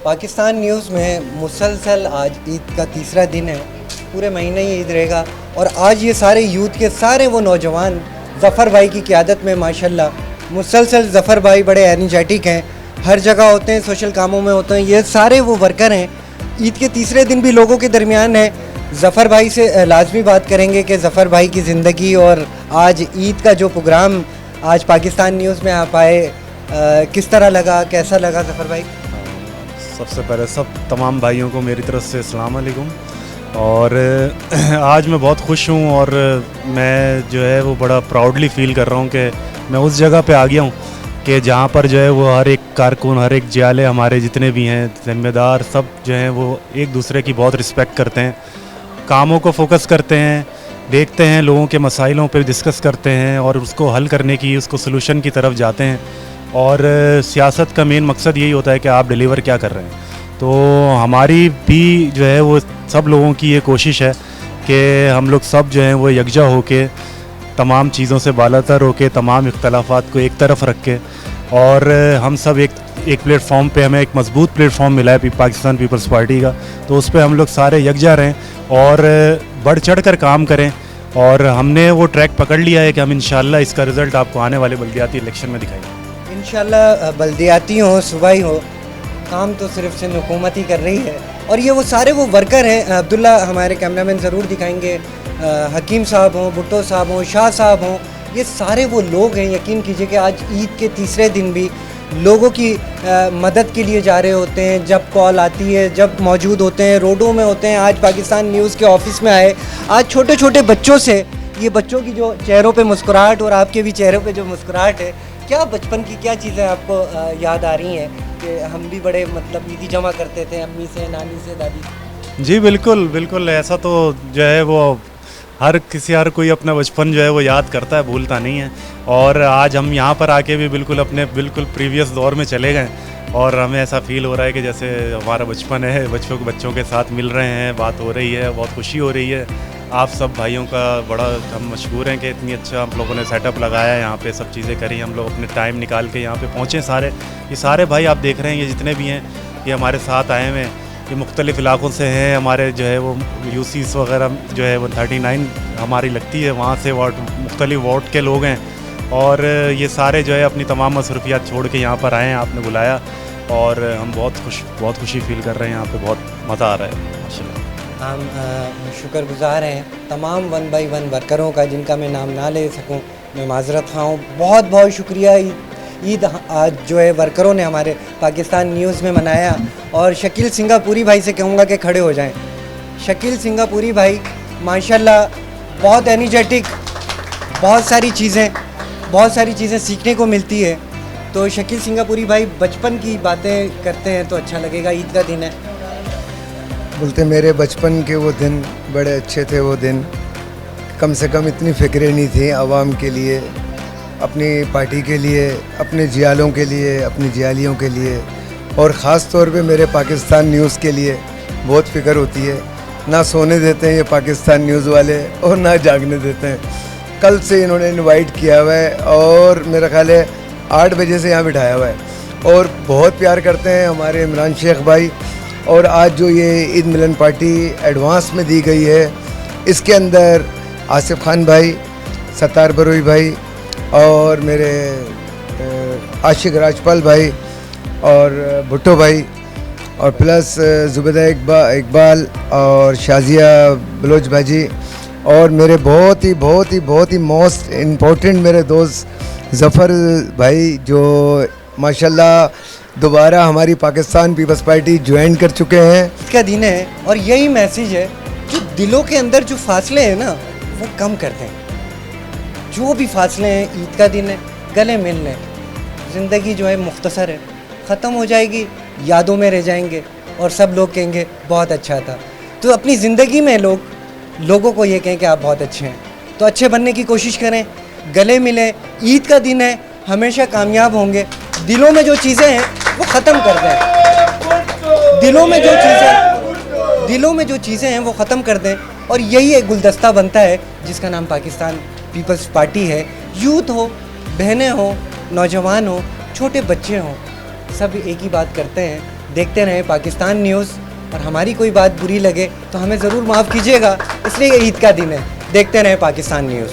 Pakistan news में मुसलसल आज ईद का तीसरा दिन है। पूरे महीने ही ईद रहेगा और आज ये सारे यूथ के सारे वो नौजवान ज़फ़र भाई की क़यादत में माशाल्लाह मुसलसल ज़फ़र भाई बड़े एनर्जेटिक हैं, हर जगह होते हैं, सोशल कामों में होते हैं। ये सारे वो वर्कर हैं। ईद के तीसरे दिन भी लोगों के दरमियान है। ज़फ़र भाई से लाजमी बात करेंगे कि ज़फ़र भाई की ज़िंदगी और आज ईद का जो प्रोग्राम आज पाकिस्तान न्यूज़ में आप आए, किस तरह लगा, कैसा लगा ज़फ़र भाई? सबसे पहले सब तमाम भाइयों को मेरी तरफ से अस्सलाम वालेकुम। और आज मैं बहुत खुश हूँ और मैं जो है वो बड़ा प्राउडली फ़ील कर रहा हूँ कि मैं उस जगह पे आ गया हूँ कि जहाँ पर जो है वो हर एक कारकुन, हर एक जियाले हमारे जितने भी हैं ज़िम्मेदार, सब जो हैं वो एक दूसरे की बहुत रिस्पेक्ट करते हैं, कामों को फोकस करते हैं, देखते हैं, लोगों के मसाइलों पे डिस्कस करते हैं और उसको हल करने की, उसको सलूशन की तरफ जाते हैं। और सियासत का मेन मकसद यही होता है कि आप डिलीवर क्या कर रहे हैं। तो हमारी भी जो है वो सब लोगों की ये कोशिश है कि हम लोग सब जो हैं वो यकजा होके तमाम चीज़ों से बालातर होके तमाम इख्तलाफात को एक तरफ रख के और हम सब एक प्लेटफॉर्म पे, हमें एक मजबूत प्लेटफॉर्म मिला है पाकिस्तान पीपल्स पार्टी का, तो उस पर हम लोग सारे यकजा रहें और बढ़ चढ़ कर काम करें। और हमने वो ट्रैक पकड़ लिया है कि हम इंशाल्लाह इसका रिज़ल्ट आपको आने वाले बल्दियाती इलेक्शन में दिखाएंगे। इंशाल्लाह बल्दियाती हो, सूबाई हो, काम तो सिर्फ सिंध हुकूमत ही कर रही है। और ये वो सारे वो वर्कर हैं, अब्दुल्ला हमारे कैमरामैन ज़रूर दिखाएंगे, हकीम साहब हों, भुट्टो साहब हों, शाह साहब हों, ये सारे वो लोग हैं। यकीन कीजिए कि आज ईद के तीसरे दिन भी लोगों की मदद के लिए जा रहे होते हैं। जब कॉल आती है, जब मौजूद होते हैं, रोडों में होते हैं। आज पाकिस्तान न्यूज़ के ऑफिस में आए, आज छोटे छोटे बच्चों से, ये बच्चों की जो चेहरों पे मुस्कुराहट और आपके भी चेहरों पे जो मुस्कुराहट है, क्या बचपन की क्या चीज़ें आपको याद आ रही हैं कि हम भी बड़े मतलब ईदी जमा करते थे अम्मी से, नानी से, दादी से? जी बिल्कुल बिल्कुल, ऐसा तो जो है वो हर कोई अपना बचपन जो है वो याद करता है, भूलता नहीं है। और आज हम यहाँ पर आके भी बिल्कुल प्रीवियस दौर में चले गए और हमें ऐसा फील हो रहा है कि जैसे हमारा बचपन है, बच्चों के साथ मिल रहे हैं, बात हो रही है, बहुत खुशी हो रही है। आप सब भाइयों का बड़ा हम मशहूर हैं कि इतनी अच्छा हम लोगों ने सेटअप लगाया, यहाँ पे सब चीज़ें करी, हम लोग अपने टाइम निकाल के यहाँ पे पहुँचे सारे। ये सारे भाई आप देख रहे हैं, ये जितने भी हैं ये हमारे साथ आए हुए हैं, ये मुख्तलिफ़ इलाक़ों से हैं। हमारे जो है वो यूसीस वगैरह जो है वो 39 हमारी लगती है, वहाँ से मुख्तलिफ़ वार्ड के लोग हैं और ये सारे जो है अपनी तमाम मसरूफियात छोड़ के यहाँ पर आए हैं, आपने बुलाया और हम बहुत खुशी फ़ील कर रहे हैं। यहाँ पे बहुत मज़ा आ रहा है माशाल्लाह। हम शुक्रगुज़ार हैं तमाम 1 बाई 1 वर्करों का, जिनका मैं नाम ना ले सकूं, मैं माज़रत ख़्वाह हूँ। बहुत बहुत शुक्रिया। ईद आज जो है वर्करों ने हमारे पाकिस्तान न्यूज़ में मनाया। और शकील सिंगापुरी भाई से कहूँगा कि खड़े हो जाएं। शकील सिंगापुरी भाई माशाल्लाह बहुत एनर्जेटिक, बहुत सारी चीज़ें सीखने को मिलती है। तो शकील सिंगापुरी भाई बचपन की बातें करते हैं तो अच्छा लगेगा। ईद का दिन है, बोलते मेरे बचपन के वो दिन बड़े अच्छे थे। वो दिन कम से कम इतनी फ़िक्रें नहीं थी आवाम के लिए, अपनी पार्टी के लिए, अपने जियालों के लिए, अपनी जियालियों के लिए, और ख़ास तौर पे मेरे पाकिस्तान न्यूज़ के लिए बहुत फ़िक्र होती है। ना सोने देते हैं ये पाकिस्तान न्यूज़ वाले और ना जागने देते हैं। कल से इन्होंने इनवाइट किया हुआ है और मेरा ख़्याल है 8 बजे से यहाँ बिठाया हुआ है और बहुत प्यार करते हैं हमारे इमरान शेख भाई। और आज जो ये ईद मिलन पार्टी एडवांस में दी गई है, इसके अंदर आसिफ खान भाई, सत्तार बरोई भाई और मेरे आशिक राजपाल भाई और भुट्टो भाई और प्लस जुबैदा इकबाल और शाजिया बलोच भाजी और मेरे बहुत ही मोस्ट इम्पोर्टेंट मेरे दोस्त ज़फ़र भाई, जो माशाल्लाह दोबारा हमारी पाकिस्तान पीपल्स पार्टी ज्वाइन कर चुके हैं। इसका दिन है और यही मैसेज है, जो दिलों के अंदर जो फासले हैं ना वो कम करते हैं। जो भी फासले हैं, ईद का दिन है, गले मिल लें। ज़िंदगी जो है मुख्तसर है, ख़त्म हो जाएगी, यादों में रह जाएंगे और सब लोग कहेंगे बहुत अच्छा था। तो अपनी ज़िंदगी में लोगों को ये कहें कि आप बहुत अच्छे हैं, तो अच्छे बनने की कोशिश करें, गले मिलें। ईद का दिन है, हमेशा कामयाब होंगे। दिलों में जो चीज़ें हैं वो ख़त्म कर दें, दिलों में जो चीज़ें हैं वो ख़त्म कर दें। और यही एक गुलदस्ता बनता है जिसका नाम पाकिस्तान पीपल्स पार्टी है। यूथ हो, बहनें हो, नौजवान हो, छोटे बच्चे हों, सब एक ही बात करते हैं, देखते रहें पाकिस्तान न्यूज़। और हमारी कोई बात बुरी लगे तो हमें ज़रूर माफ़ कीजिएगा, इसलिए ईद का दिन है। देखते रहें पाकिस्तान न्यूज़।